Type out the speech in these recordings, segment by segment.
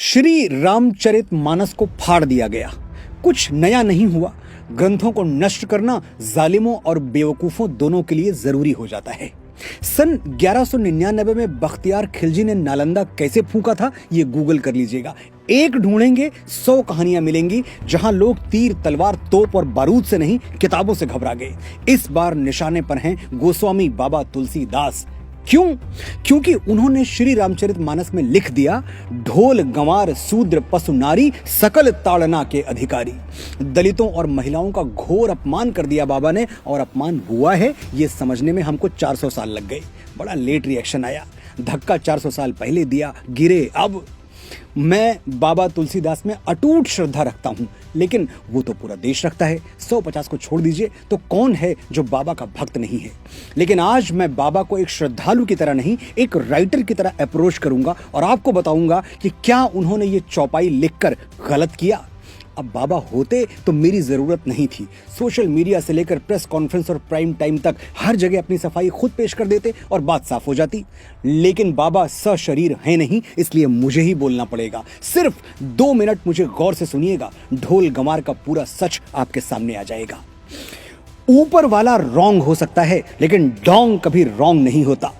श्री रामचरितमानस को फाड़ दिया गया। कुछ नया नहीं हुआ। ग्रंथों को नष्ट करना जालिमों और बेवकूफों दोनों के लिए जरूरी हो जाता है। सन 1199 में बख्तियार खिलजी ने नालंदा कैसे फूंका था, ये गूगल कर लीजिएगा। एक ढूंढेंगे 100 कहानियां मिलेंगी जहां लोग तीर तलवार तोप और बारूद से नहीं किताबों से घबरा गए। इस बार निशाने पर हैं गोस्वामी बाबा तुलसीदास। क्यों? क्योंकि उन्होंने श्री रामचरितमानस में लिख दिया, ढोल गंवार शूद्र पशु नारी सकल ताड़ना के अधिकारी। दलितों और महिलाओं का घोर अपमान कर दिया बाबा ने, और अपमान हुआ है ये समझने में हमको 400 साल लग गए। बड़ा लेट रिएक्शन आया। धक्का 400 साल पहले दिया, गिरे अब। मैं बाबा तुलसीदास में अटूट श्रद्धा रखता हूं, लेकिन वो तो पूरा देश रखता है। 150 को छोड़ दीजिए तो कौन है जो बाबा का भक्त नहीं है। लेकिन आज मैं बाबा को एक श्रद्धालु की तरह नहीं, एक राइटर की तरह अप्रोच करूंगा और आपको बताऊंगा कि क्या उन्होंने ये चौपाई लिखकर गलत किया। अब बाबा होते तो मेरी जरूरत नहीं थी। सोशल मीडिया से लेकर प्रेस कॉन्फ्रेंस और प्राइम टाइम तक हर जगह अपनी सफाई खुद पेश कर देते और बात साफ हो जाती। लेकिन बाबा सशरीर है नहीं, इसलिए मुझे ही बोलना पड़ेगा। सिर्फ 2 मिनट मुझे गौर से सुनिएगा, ढोल गंवार का पूरा सच आपके सामने आ जाएगा। ऊपर वाला रॉन्ग हो सकता है, लेकिन डोंग कभी रॉन्ग नहीं होता।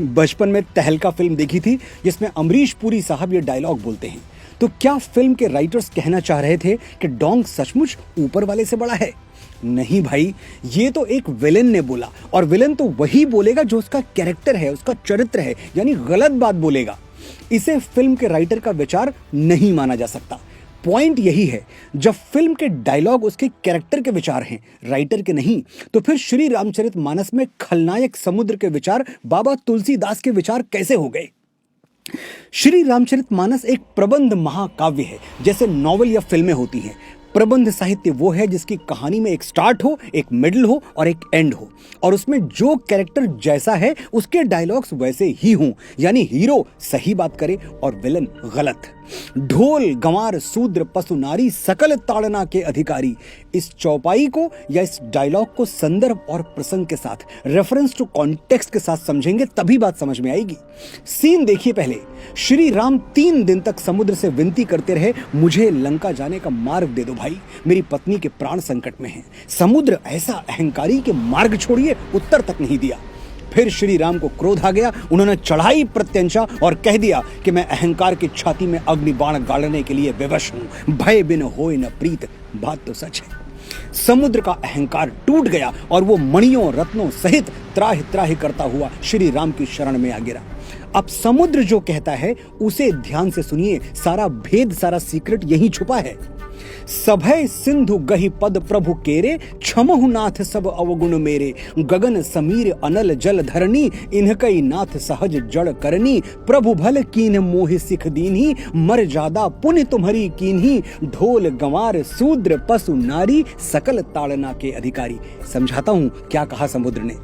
बचपन में तहलका फिल्म देखी थी जिसमें अमरीश पुरी साहब ये डायलॉग बोलते हैं। तो क्या फिल्म के राइटर्स कहना चाह रहे थे कि डोंग सचमुच ऊपर वाले से बड़ा है? नहीं भाई, ये तो एक विलेन ने बोला, और विलेन तो वही बोलेगा जो उसका कैरेक्टर है, उसका चरित्र है, यानी गलत बात बोलेगा। इसे फिल्म के राइटर का विचार नहीं माना जा सकता। पॉइंट यही है, जब फिल्म के डायलॉग उसके कैरेक्टर के विचार हैं, राइटर के नहीं, तो फिर श्री रामचरितमानस में खलनायक समुद्र के विचार बाबा तुलसीदास के विचार कैसे हो गए? श्री रामचरितमानस एक प्रबंध महाकाव्य है, जैसे नॉवेल या फिल्में होती हैं। प्रबंध साहित्य वो है जिसकी कहानी में एक स्टार्ट हो, एक मिडिल हो और एक एंड हो, और उसमें जो कैरेक्टर जैसा है उसके डायलॉग्स वैसे ही हों, यानी हीरो सही बात करे और विलन गलत। ढोल गंवार शूद्र पशु नारी सकल ताड़ना के अधिकारी, इस चौपाई को या इस डायलॉग को संदर्भ और प्रसंग के साथ, रेफरेंस टू कॉन्टेक्स्ट के साथ समझेंगे तभी बात समझ में आएगी। सीन देखिए पहले। श्री राम 3 दिन तक समुद्र से विनती करते रहे, मुझे लंका जाने का मार्ग दे दो भाई, मेरी पत्नी के प्राण संकट में हैं। समुद्र ऐसा अहंकारी के मार्ग छोड़िए, उत्तर तक नहीं दिया। फिर श्री राम को क्रोध आ गया, उन्होंने चढ़ाई प्रत्यंचा और कह दिया कि मैं अहंकार की छाती में अग्नि बाण गाड़ने के लिए विवश हूं, भय बिन होए न प्रीत। बात तो सच है। समुद्र का अहंकार टूट गया और वो मणियों रत्नों सहित त्राहि त्राहि करता हुआ श्री राम की शरण में आ गिरा। अब समुद्र जो कहता है उसे ध्यान से सुनिए, सारा भेद, सारा सीक्रेट यही छुपा है। सभय सिंधु गहि पद प्रभु केरे, क्षमहु नाथ सब अवगुण मेरे। गगन समीर अनल जल धरनी, इनकई नाथ सहज जड़ करनी। प्रभु भल कीन मोहि सिख दीन्ही, मर जादा पुण्य तुम्हारी कीन्ही। ढोल गंवार शूद्र पशु नारी, सकल ताड़ना के अधिकारी। समझाता हूं क्या कहा समुद्र ने।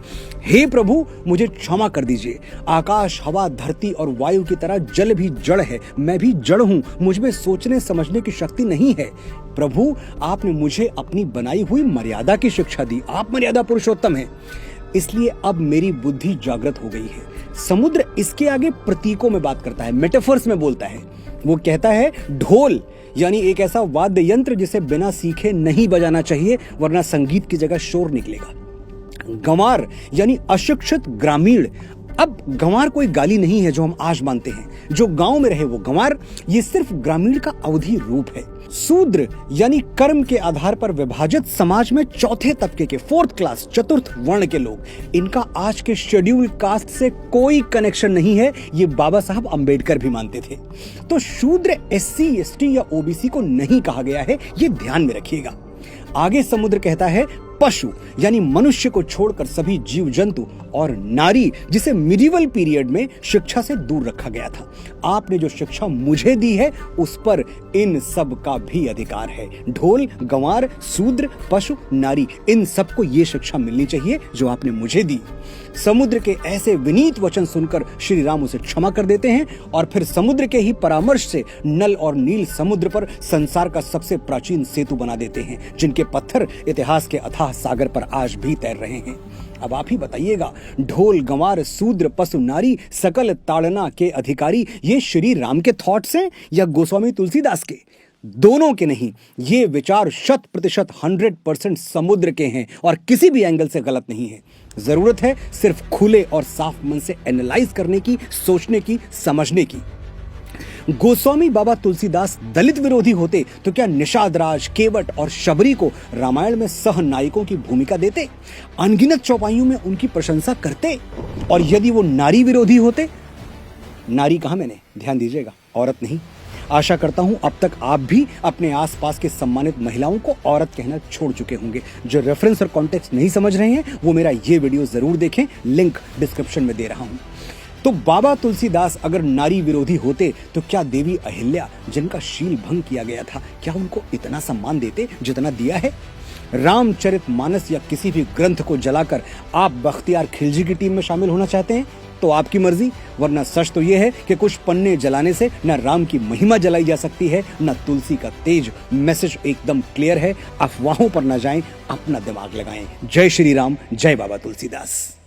हे प्रभु, मुझे क्षमा कर दीजिए। आकाश हवा धरती और वायु की तरह जल भी जड़ है, मैं भी जड़ हूं, मुझ में सोचने समझने की शक्ति नहीं है। प्रभु, आपने मुझे अपनी बनाई हुई मर्यादा की शिक्षा दी, आप मर्यादा पुरुषोत्तम हैं, इसलिए अब मेरी बुद्धि जागृत हो गई है। समुद्र इसके आगे प्रतीकों में बात करता है, मेटाफर्स में बोलता है। वो कहता है ढोल यानी एक ऐसा वाद्य यंत्र जिसे बिना सीखे नहीं बजाना चाहिए, वरना संगीत की जगह शोर निकलेगा। गंवार यानी अशिक्षित ग्रामीण। अब गंवार कोई गाली नहीं है जो हम आज मानते हैं, जो गांव में रहे वो गंवार, ये सिर्फ ग्रामीण का अवधि रूप है। शूद्र यानी कर्म के आधार पर विभाजित समाज में चौथे तबके के, 4th क्लास, चतुर्थ वर्ण के लोग। इनका आज के शेड्यूल कास्ट से कोई कनेक्शन नहीं है, ये बाबा साहब अंबेडकर भी मानते थे। तो शूद्र SC ST या OBC को नहीं कहा गया है, ये ध्यान में रखिएगा। आगे समुद्र कहता है पशु यानी मनुष्य को छोड़कर सभी जीव जंतु, और नारी जिसे मिडिवल पीरियड में शिक्षा से दूर रखा गया था। आपने जो शिक्षा मुझे दी है उस पर इन सब का भी अधिकार है। ढोल गंवार शूद्र पशु नारी, इन सबको ये शिक्षा मिलनी चाहिए जो आपने मुझे दी। समुद्र के ऐसे विनीत वचन सुनकर श्री राम उसे क्षमा कर देते हैं, और फिर समुद्र के ही परामर्श से नल और नील समुद्र पर संसार का सबसे प्राचीन सेतु बना देते हैं, जिनके पत्थर इतिहास के अथाह सागर पर आज भी तैर रहे हैं। अब आप ही बताइएगा, ढोल गंवार शूद्र पशु नारी सकल ताड़ना के अधिकारी, ये श्री राम के थॉट्स हैं या गोस्वामी तुलसीदास के? दोनों के नहीं, ये विचार 100% 100% समुद्र के हैं और किसी भी एंगल से गलत नहीं है। जरूरत है सिर्फ खुले और साफ मन से एनालाइज करने की, सोचने की, समझने की। गोस्वामी बाबा तुलसीदास दलित विरोधी होते तो क्या निषाद राज, केवट और शबरी को रामायण में सह नायकों की भूमिका देते, अनगिनत चौपाइयों में उनकी प्रशंसा करते? और यदि वो नारी विरोधी होते, नारी कहा मैंने, ध्यान दीजिएगा, औरत नहीं। आशा करता हूं अब तक आप भी अपने आसपास के सम्मानित महिलाओं को औरत कहना छोड़ चुके होंगे। जो रेफरेंस और कॉन्टेक्स्ट नहीं समझ रहे हैं वो मेरा ये वीडियो जरूर देखें, लिंक डिस्क्रिप्शन में दे रहा हूं। तो बाबा तुलसीदास अगर नारी विरोधी होते तो क्या देवी अहिल्या, जिनका शील भंग किया गया था, क्या उनको इतना सम्मान देते जितना दिया है? रामचरितमानस या किसी भी ग्रंथ को जलाकर आप बख्तियार खिलजी की टीम में शामिल होना चाहते हैं तो आपकी मर्जी, वरना सच तो यह है कि कुछ पन्ने जलाने से न राम की महिमा जलाई जा सकती है न तुलसी का तेज। मैसेज एकदम क्लियर है, अफवाहों पर न जाएं, अपना दिमाग लगाएं। जय श्री राम, जय बाबा तुलसीदास।